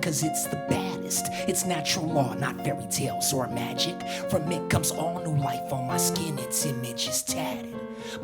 Cause it's the baddest. It's natural law, not fairy tales or magic. From it comes all new life on my skin. Its image is tatted.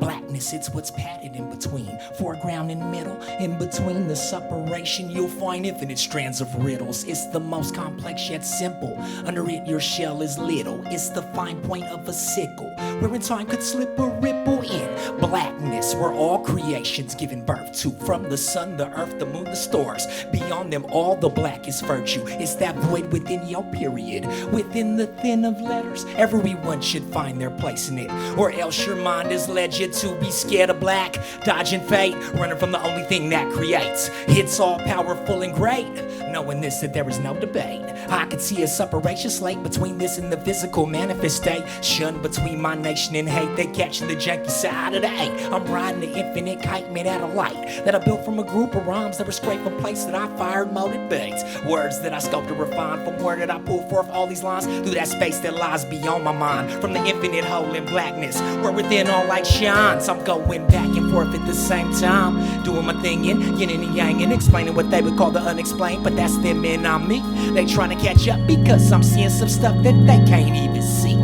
Blackness, it's what's padded in between. Foreground and middle, in between the separation, you'll find infinite strands of riddles. It's the most complex yet simple. Under it, your shell is little. It's the fine point of a sickle, where in time could slip a ripple in. Blackness, where all creation's given birth to. From the sun, the earth, the moon, the stars. Beyond them, all the black is virtue. It's that void within your period. Within the thin of letters, everyone should find their place in it. Or else your mind has led you to be scared of black, dodging fate, running from the only thing that creates. It's all powerful and great, knowing this, that there is no debate. I could see a separation slate between this and the physical manifestation. Between my nation and hate, they catching the janky side of the eight. I'm riding the infinite kite made out of light that I built from a group of rhymes that were scraped from place that I fired molded beats. Words that I sculpted, refined. From where did I pull forth all these lines? Through that space that lies beyond my mind. From the infinite hole in blackness, where within all light shines. I'm going back and forth at the same time, doing my thing in yin and yang and explaining what they would call the unexplained. But that's them and I'm me. They trying to catch up because I'm seeing some stuff that they can't even see.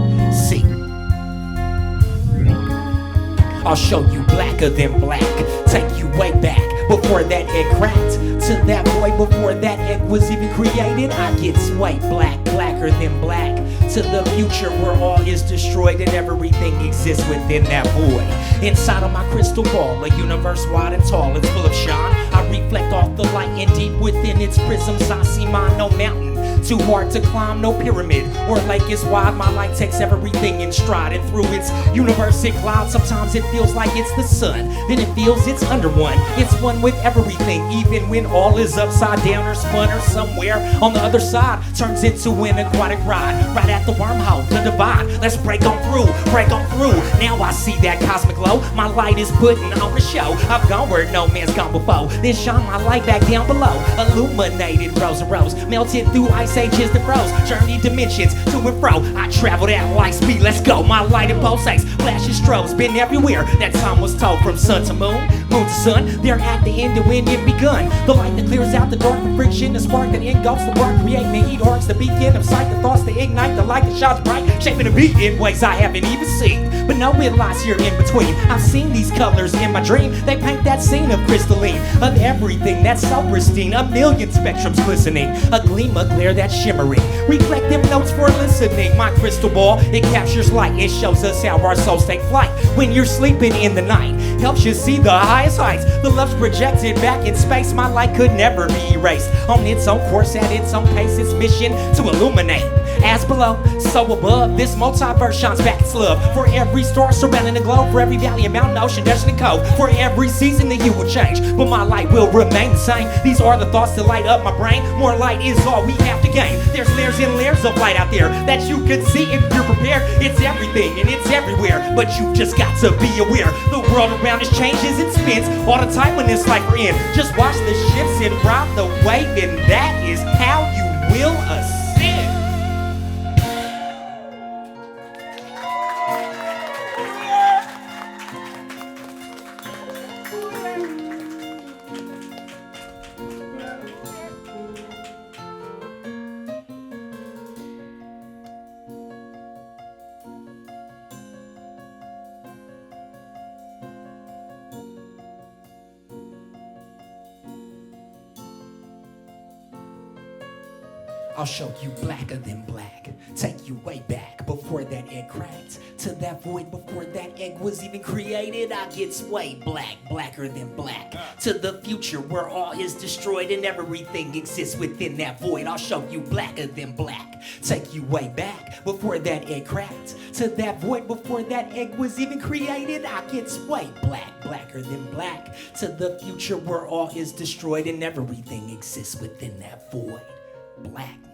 I'll show you blacker than black. Take you way back before that egg cracked. To that boy before that egg was even created. I get swayed black, blacker than black. To the future where all is destroyed and everything exists within that void. Inside of my crystal ball, a universe wide and tall, it's full of shine. I reflect off the light and deep within its prisms I see mine. No mountain too hard to climb, no pyramid or lake is wide. My light takes everything in stride, and through its universe it glides. Sometimes it feels like it's the sun, then it feels it's under one. It's one with everything, even when all is upside down or spun or somewhere on the other side. Turns into an aquatic ride, right at the wormhole, the divide. Let's break on through, break on through. Now I see that cosmic glow. My light is putting on the show. I've gone where no man's gone before, then shine my light back down below. Illuminated rows and rows, melted through ice ages that froze. Journey dimensions to and fro. I traveled at light speed, let's go. My light and pulsates, flashes, strobes, been everywhere. That time was told from sun to moon, moon to sun. They're at the end of when it begun. The light that clears out the dark from friction, the spark that engulfs the work, creating the heat arcs, the beacon of sight, the thoughts that ignite, the light that shines bright, shaping the beat in ways I haven't even seen. But no, it lies here in between. I've seen these colors in my dream. They paint that scene of crystalline, of everything that's so pristine. A million spectrums glistening, a gleam, a glare that's shimmering. Reflective notes for listening. My crystal ball, it captures light. It shows us how our souls take flight. When you're sleeping in the night, helps you see the highest heights. The love's projected back in space. My light could never be erased. On its own course, at its own pace, its mission to illuminate. As below, so above, this multiverse shines back its love. For every star surrounding the globe, for every valley and mountain, ocean, desert and cove. For every season the hue will change, but my light will remain the same. These are the thoughts that light up my brain. More light is all we have to gain. There's layers and layers of light out there that you can see if you're prepared. It's everything and it's everywhere, but you just got to be aware. The world around us changes and spins all the time when this life we're in. Just watch the ships and ride the wave, and that is how you will ascend. I'll show you blacker than black. Take you way back before that egg cracked. To that void before that egg was even created, I get swayed black, blacker than black. To the future where all is destroyed and everything exists within that void, I'll show you blacker than black. Take you way back before that egg cracked. To that void before that egg was even created, I get swayed black, blacker than black. To the future where all is destroyed and everything exists within that void, blackness.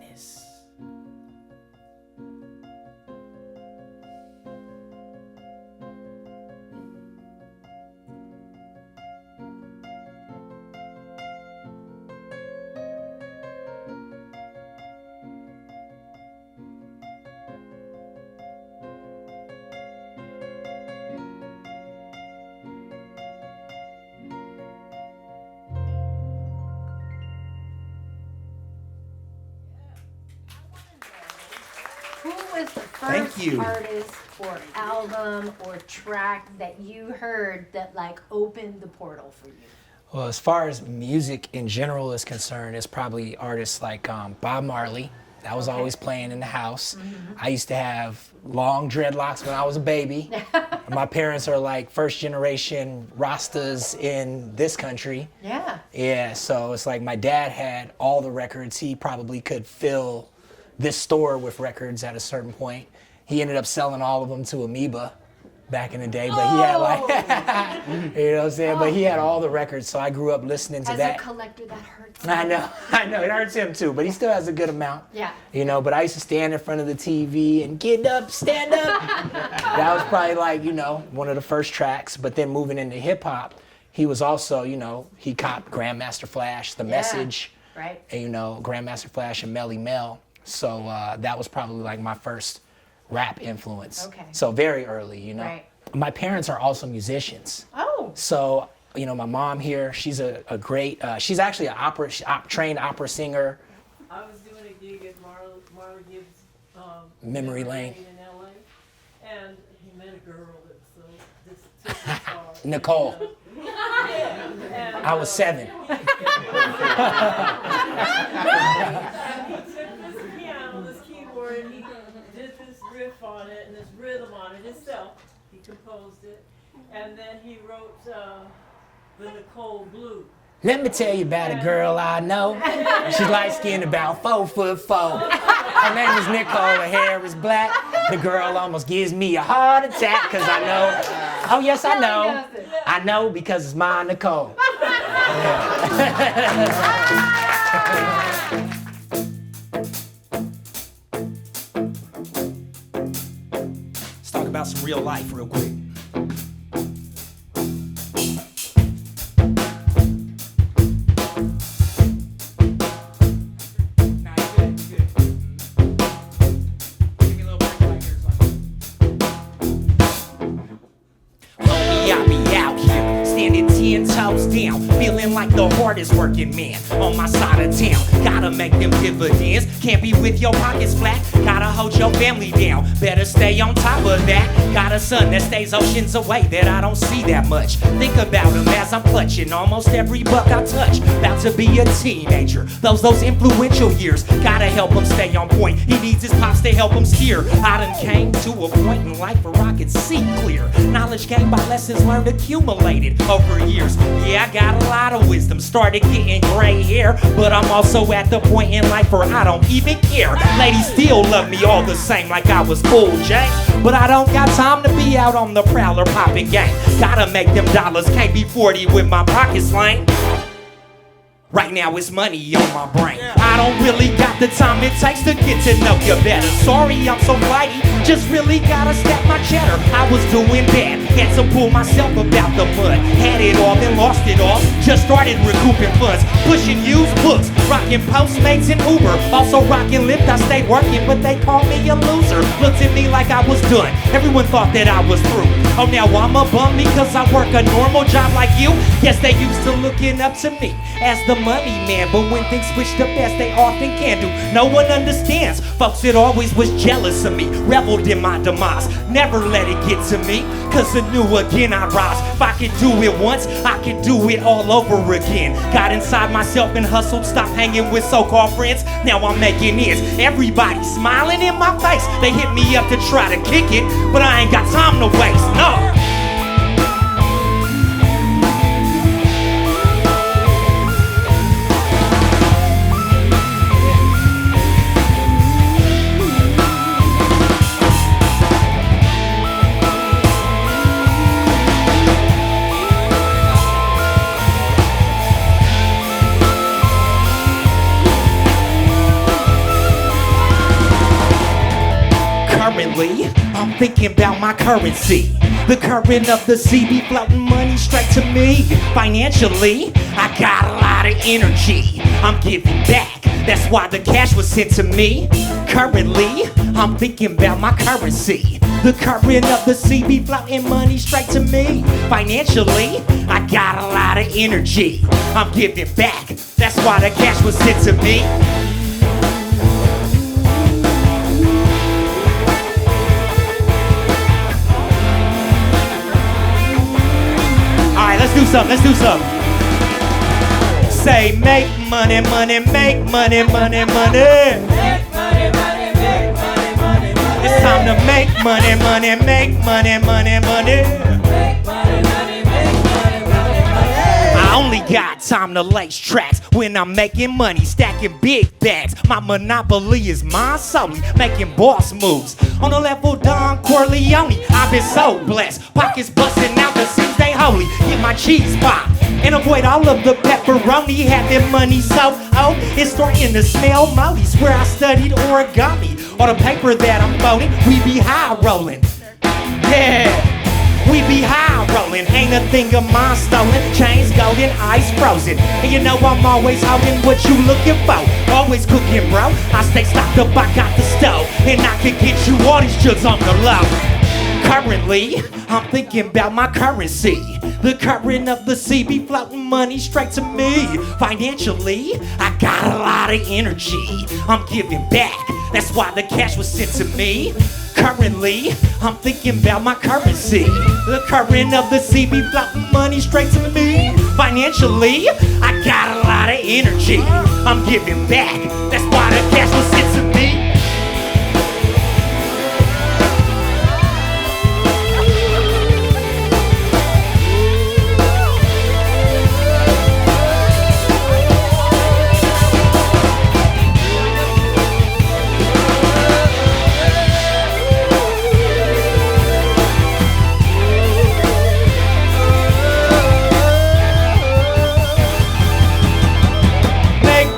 Who was the first artist or album or track that you heard that like opened the portal for you? Well, as far as music in general is concerned, it's probably artists like Bob Marley. That was always playing in the house. I used to have long dreadlocks when I was a baby. My parents are like first generation Rastas in this country. Yeah. Yeah, so it's like my dad had all the records. He probably could fill this store with records at a certain point. He ended up selling all of them to Amoeba back in the day, but he had like, you know what I'm saying? But he had all the records, so I grew up listening to that. As a collector, that hurts. I know, it hurts him too, but he still has a good amount. Yeah. You know, but I used to stand in front of the TV and get up, stand up. That was probably like, you know, one of the first tracks, but then moving into hip hop, he was also, you know, he copped Grandmaster Flash, The Message, right? And, you know, Grandmaster Flash and Melly Mel. So that was probably like my first rap influence. Okay. So very early, you know. Right. My parents are also musicians. Oh. So, you know, my mom here, she's a great, she's actually a trained opera singer. I was doing a gig at Marla Gibbs' Memory Lane in LA, and he met a girl that took his car. Nicole. And I was 7. he took this piano, this keyboard, and he did this riff on it and this rhythm on it himself. He composed it, and then he wrote the Nicole Blue. Let me tell you about a girl I know. She's light-skinned, about 4'4". Her name is Nicole, her hair is black. The girl almost gives me a heart attack, cause I know, oh yes I know. I know because it's my Nicole. Let's talk about some real life real quick. Down, feeling like the hardest working man on my side of town. Gotta make them dividends, can't be with your pockets flat. Gotta hold your family down, better stay on top of that. Got a son that stays oceans away that I don't see that much. Think about him as I'm clutching almost every buck I touch. About to be a teenager, those influential years. Gotta help him stay on point, he needs his pops to help him steer. I done came to a point in life where I could see clear. Knowledge gained by lessons learned accumulated over years. Yeah, I got a lot of wisdom, started getting gray hair, but I'm also at the point in life where I don't even care. Ladies still love me all the same like I was Cool J, but I don't got time to be out on the prowler popping gang. Gotta make them dollars, can't be 40 with my pockets lame. Right now it's money on my brain. I don't really got the time it takes to get to know you better. Sorry I'm so flighty, just really gotta stack my cheddar. I was doing bad, had to pull myself about the mud. Had it all, then lost it all. Just started recouping funds, pushing used books, rocking Postmates and Uber. Also rocking Lyft, I stayed working, but they called me a loser. Looked at me like I was done, everyone thought that I was through. Oh now I'm a bum because I work a normal job like you. Yes, they used to looking up to me as the money man, but when things switch to best, they often can do. No one understands. Folks that always was jealous of me, reveled reveled in my demise. Never let it get to me, cause anew again I rise. If I can do it once, I can do it all over again. Got inside myself and hustled, stopped hanging with so-called friends. Now I'm making ends. Everybody smiling in my face. They hit me up to try to kick it, but I ain't got time to waste, no. Currently, I'm thinking about my currency. The current of the sea be floating money straight to me. Financially, I got a lot of energy. I'm giving back, that's why the cash was sent to me. Currently, I'm thinking about my currency. The current of the sea be floating money straight to me. Financially, I got a lot of energy. I'm giving back, that's why the cash was sent to me. Let's do something. Say make money, money, make money, money, money. Make money, money, make money, money, money. It's time to make money, money, make money, money, money. Make money, money, make money, money, money. I only got time to lace tracks when I'm making money, stacking big bags. My monopoly is mine solely, making boss moves. On the level Don Corleone, I've been so blessed. Pockets busting out, the seams they holy. Get my cheese pop and avoid all of the pepperoni. Having money so it's starting to smell moldy. Swear I studied origami. On the paper that I'm folding, we be high rolling. Yeah. We be high rolling, ain't a thing of mine stolen. Chains golden, ice frozen. And you know I'm always holding what you looking for. Always cooking, bro. I stay stocked up, I got the stove. And I can get you all these jugs on the low. Currently, I'm thinking about my currency. The current of the sea be floating money straight to me. Financially, I got a lot of energy. I'm giving back, that's why the cash was sent to me. Currently, I'm thinking about my currency. The current of the sea be floating money straight to me. Financially, I got a lot of energy. I'm giving back, that's why the cash was sent to me.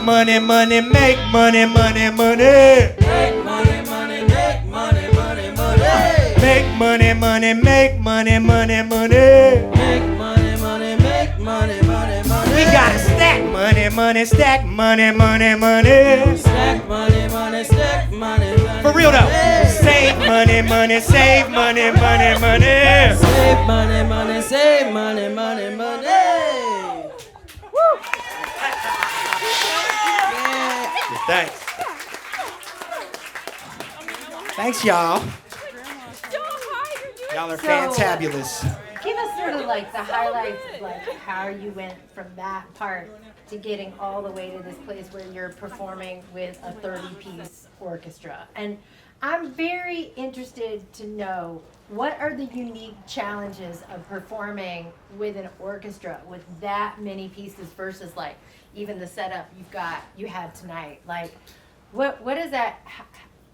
Money, money, make money, money, money. Make money, money, make money, money, money. Make money, money, make money, money, money. Make money, money, make money, money, money. We gotta stack money, money, stack money, money, money. Stack money, money, stack money, money. For real though, save money, money, save money, money, money. Save money, money, save money, money, money. Woo! Thanks. Thanks, y'all. Y'all are fantabulous. Give us sort of like the highlights of like how you went from that part to getting all the way to this place where you're performing with a 30-piece orchestra. And I'm very interested to know, what are the unique challenges of performing with an orchestra with that many pieces versus like even the setup you had tonight? Like, what is that?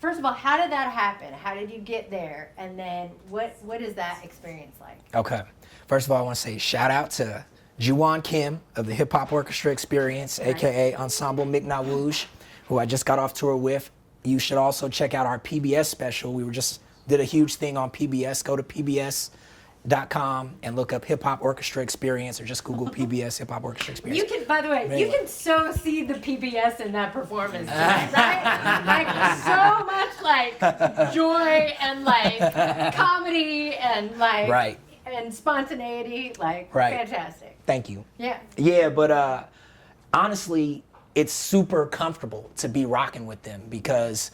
First of all, how did that happen? How did you get there? And then what is that experience like? Okay. First of all, I want to say shout out to Juwan Kim of the Hip Hop Orchestra Experience, Nice. aka Ensemble McNawoosh, who I just got off tour with. You should also check out our PBS special. We did a huge thing on PBS. Go to pbs.com and look up Hip Hop Orchestra Experience, or just Google PBS Hip Hop Orchestra Experience. You can, by the way, you can so see the PBS in that performance, right? Like so much like joy and like comedy and like Right. and spontaneity, like Right. fantastic. Thank you. Yeah. Yeah, but honestly, it's super comfortable to be rocking with them because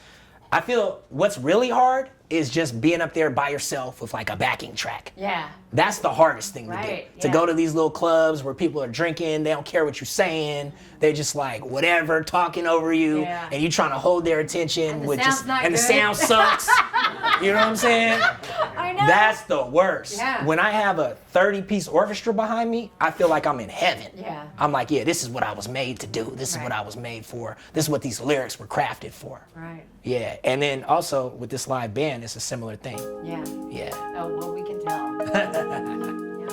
I feel what's really hard is just being up there by yourself with like a backing track. Yeah. That's the hardest thing to do. Right, To yeah. go to these little clubs where people are drinking, they don't care what you're saying, they're just like whatever, talking over you, Yeah. and you're trying to hold their attention And the with sound's just not and the good. sound sucks. You know what I'm saying? I know. That's the worst. Yeah. When I have a 30-piece orchestra behind me, I feel like I'm in heaven. Yeah. I'm like, yeah, this is what I was made to do. This is what Right. I was made for. This is what these lyrics were crafted for. Right. Yeah. And then also with this live band, it's a similar thing. Yeah. Yeah. Oh, well, we can tell. Yeah.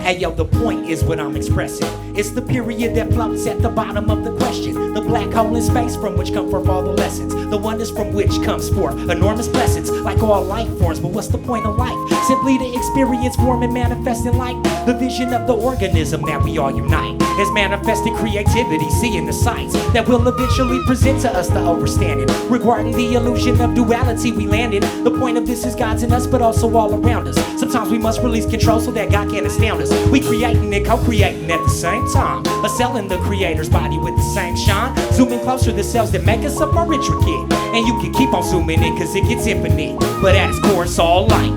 Hey yo, the point is what I'm expressing. It's the period that floats at the bottom of the question. The black hole in space from which come forth all the lessons. The oneness from which comes forth enormous blessings. Like all life forms, but what's the point of life? Simply to experience, form, and manifest in light. The vision of the organism that we all unite is manifesting creativity, seeing the sights that will eventually present to us the understanding. Regarding the illusion of duality we land in. The point of this is God's in us, but also all around us. Sometimes we must release control so that God can astound us. We creating and co-creating at the same time. A cell in the creator's body with the same shine. Zooming closer, the cells that make us up are intricate. And you can keep on zooming in cause it gets infinite. But at its core it's all light.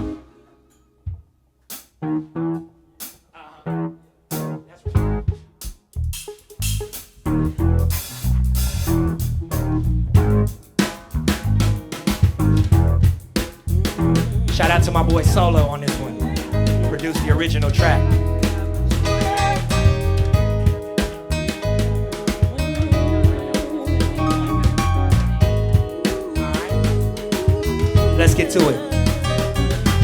Shout out to my boy Solo on this one. Produced the original track. Let's get to it.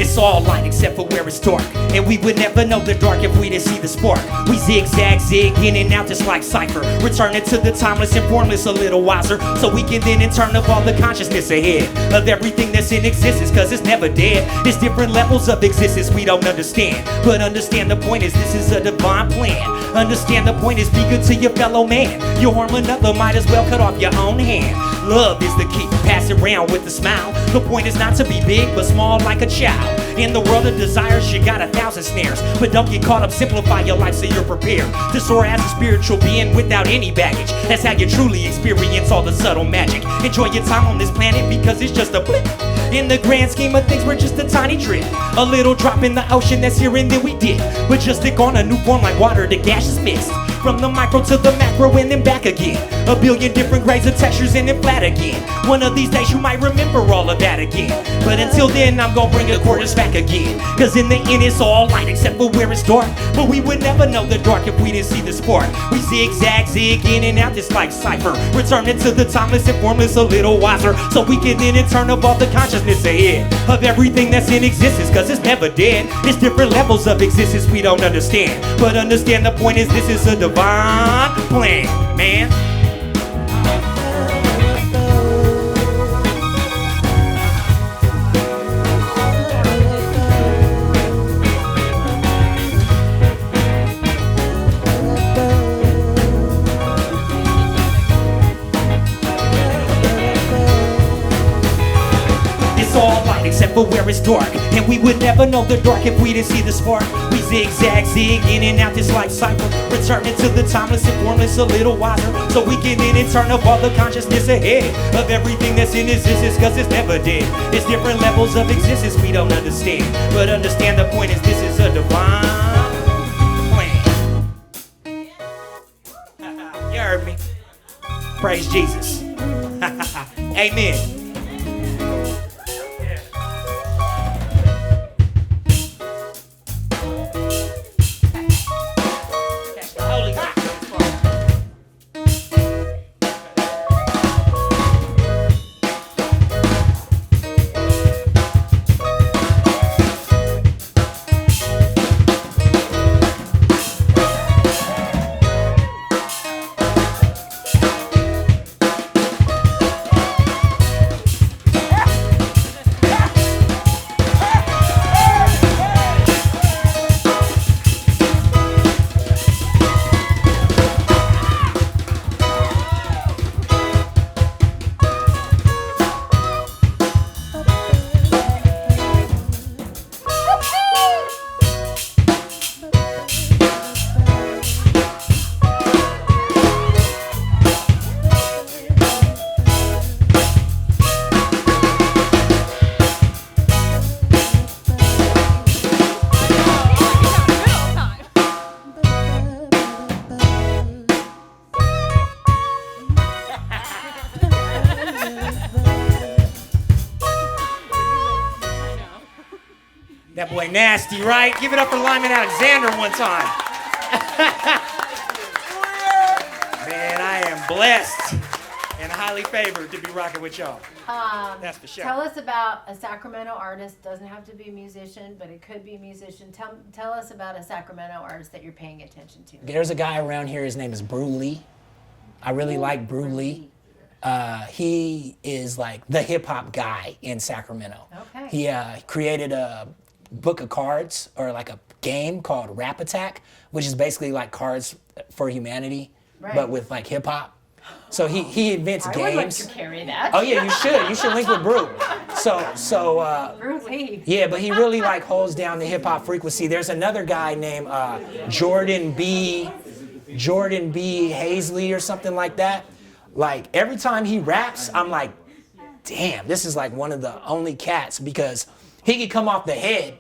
It's all light except for where it's dark. And we would never know the dark if we didn't see the spark. We zigzag, zig in and out just like Cypher. Returning to the timeless and formless a little wiser. So we can then in turn evolve the consciousness ahead of everything that's in existence, cause it's never dead. It's different levels of existence we don't understand. But understand the point is this is a divine plan. Understand the point is be good to your fellow man. You harm another, might as well cut off your own hand. Love is the key, pass it around with a smile. The point is not to be big but small like a child. In the world of desires you got 1,000 snares. But don't get caught up, simplify your life so you're prepared to soar as a spiritual being without any baggage. That's how you truly experience all the subtle magic. Enjoy your time on this planet because it's just a blip. In the grand scheme of things we're just a tiny drip. A little drop in the ocean that's here and then we dip. But just stick on a new form like water, the gaseous mist. From the micro to the macro and then back again. A billion different grades of textures and then flat again. One of these days you might remember all of that again. But until then I'm gonna bring the quarters back again. Cause in the end it's all light except for where it's dark. But we would never know the dark if we didn't see the spark. We zigzag, zig in and out just like Cypher. Returning to the timeless and formless a little wiser. So we can then in turn evolve the consciousness ahead of everything that's in existence, cause it's never dead. It's different levels of existence we don't understand. But understand the point is this is a divine plan, man. It's all light except for where it's dark. And we would never know the dark if we didn't see the spark. We zigzag, zig in and out just like Cypher. Returning to the timeless and formless a little wiser. So we can then in turn evolve the consciousness ahead of everything that's in existence, cause it's never dead. It's different levels of existence we don't understand. But understand the point is this is a divine plan. You heard me. Praise Jesus. Amen. Holy God. That boy nasty, right? Give it up for Lyman Alexander one time. Man, I am blessed and highly favored to be rocking with y'all. That's for sure. Tell us about a Sacramento artist. Doesn't have to be a musician, but it could be a musician. Tell us about a Sacramento artist that you're paying attention to. There's a guy around here, his name is Brew Lee. I really like Brew Lee. He is like the hip hop guy in Sacramento. Okay. He created a book of cards, or like a game called Rap Attack, which is basically like Cards for Humanity, but with like hip hop. So he invents games. I would like to carry that. Oh yeah, you should. You should link with Brew. Brew Lee. Yeah, but he really like holds down the hip hop frequency. There's another guy named Jordan B. Hazley or something like that. Like every time he raps, I'm like, damn, this is like one of the only cats, because he could come off the head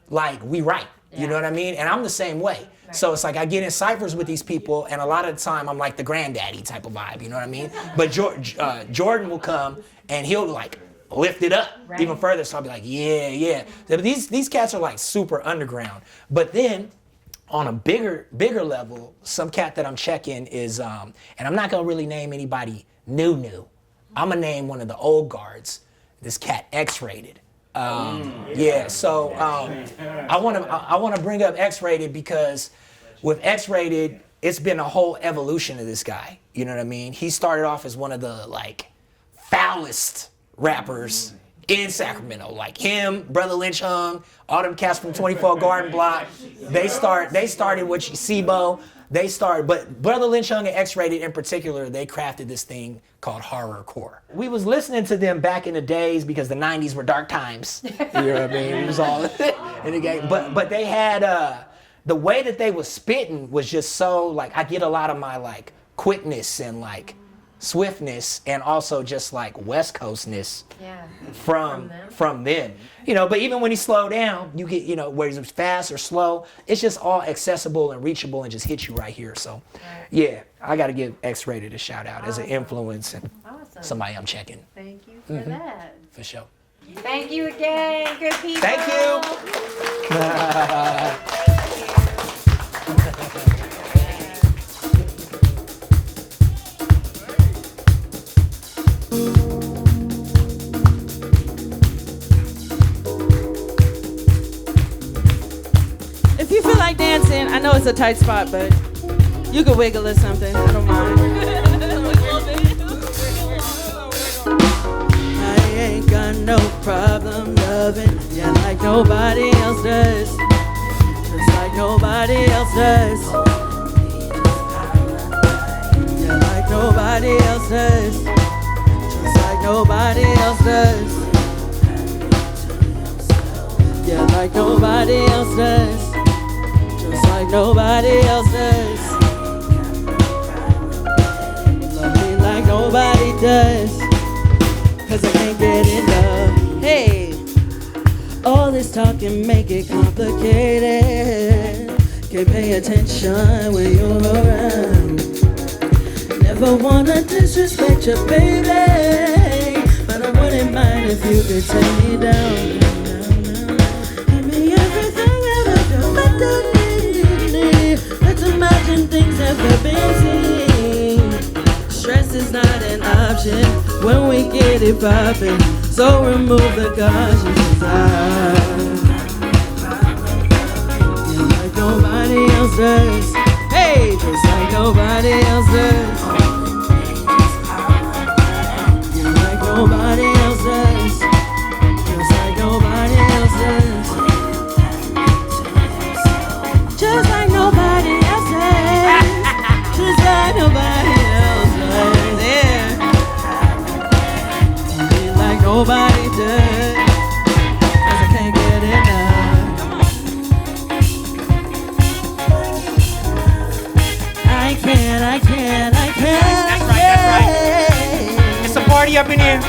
like we write. You know what I mean? And I'm the same way. Right. So it's like I get in ciphers with these people, and a lot of the time I'm like the granddaddy type of vibe. You know what I mean? But Jordan will come and he'll like lift it up even further. So I'll be like, yeah. These cats are like super underground. But then on a bigger level, some cat that I'm checking is, and I'm not gonna really name anybody new. I'm gonna name one of the old guards. This cat X-Rated. Yeah, so I want to bring up X-Rated because with X-Rated, it's been a whole evolution of this guy. You know what I mean? He started off as one of the like foulest rappers in Sacramento, like him, Brother Lynch Hung, all them cats from 24 Garden Block. They started with SIBO. But Brother Lynch Hung and X-Rated in particular, they crafted this thing called horrorcore. We was listening to them back in the days because the 90s were dark times. You know what I mean? It was all in the game. But they had, the way that they was spitting was just so, like, I get a lot of my, like, quickness and, like, swiftness, and also just like West Coastness from them. You know, but even when he slowed down, you get, you know, whether it's fast or slow, it's just all accessible and reachable and just hit you right here. So yeah, I got to give X-Rated a shout out as an influence and somebody I'm checking. Thank you for that. For sure. Thank you again, good people. Thank you. If you feel like dancing, I know it's a tight spot, but you could wiggle or something. I don't mind. I ain't got no problem loving you like nobody else does. Just like nobody else does. Yeah, like nobody else does. Just like nobody else does. Yeah, like nobody else does. Just like nobody else does. Love me like nobody does. Cause I can't get enough. Hey, all this talking make it complicated. Can't pay attention when you're around. Never wanna disrespect you, baby, but I wouldn't mind if you could take me down. Give me everything ever felt like that. Let's imagine things never been seen. Stress is not an option when we get it poppin'. So remove the caution inside. Yeah, like nobody else does. Hey, just like nobody else does. Yeah, like nobody else does. Just like nobody else does. Just like nobody else does. Just like nobody else does. Yeah. Be like nobody does. Cause I can't get enough. I can't. That's right. It's a party up in here.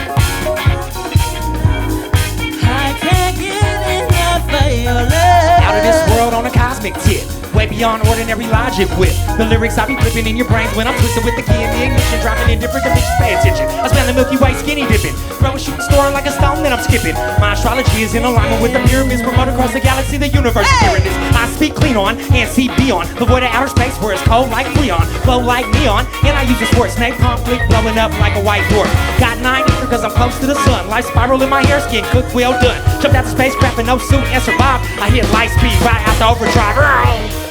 I can't get enough of your love. Out of this world on a cosmic tip. way beyond ordinary logic with the lyrics I be flipping in your brains when I'm twisting with the key in the ignition, dropping in different dimensions. Pay attention. I spend the Milky Way skinny dipping, throw a shooting star like a stone, then I'm skipping. My astrology is in alignment with the pyramids promote across the galaxy, the universe is hearing this. I speak clean on and see beyond the void of outer space where it's cold like Freon, flow like neon, and I use a sport snake conflict blowing up like a white dwarf. Got 9 because I'm close to the sun, life spiral in my hair, skin cooked well done. Jumped out the spacecraft in no suit and survived. I hit light speed right out the overdrive.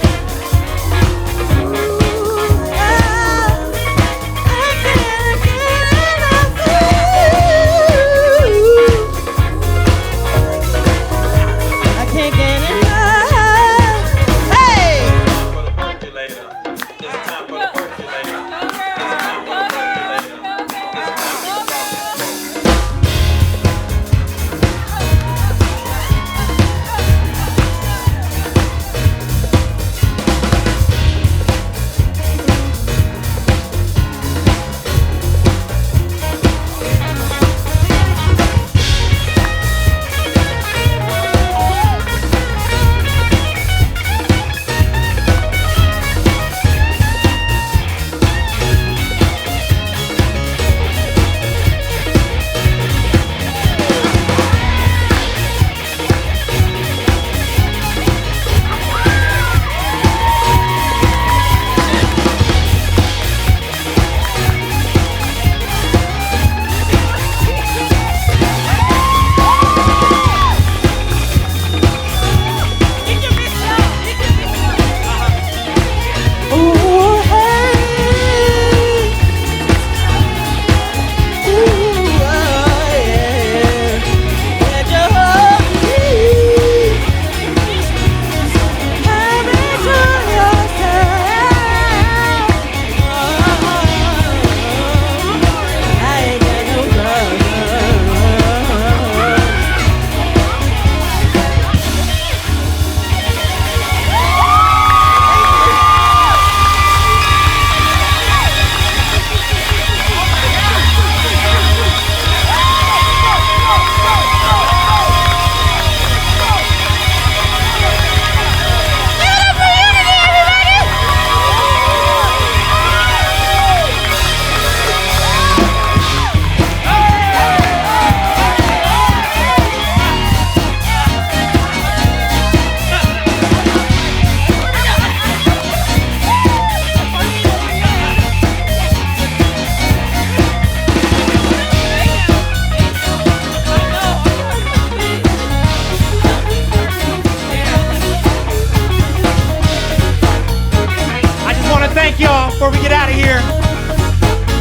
Thank y'all before we get out of here.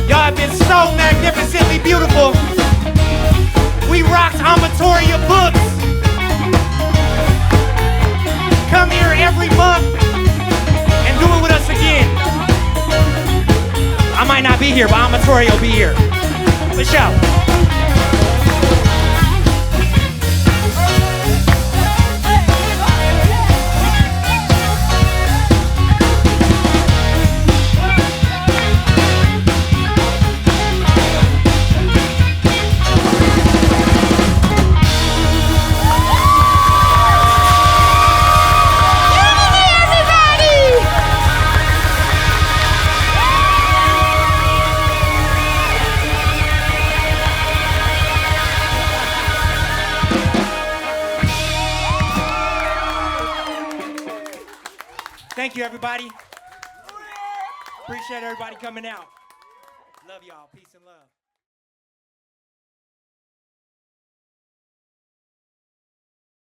Y'all have been so magnificently beautiful. We rocked Amatoria Books. Come here every month and do it with us again. I might not be here, but Amatoria will be here. For sure. Thank you, everybody. Appreciate everybody coming out. Love y'all. Peace and love.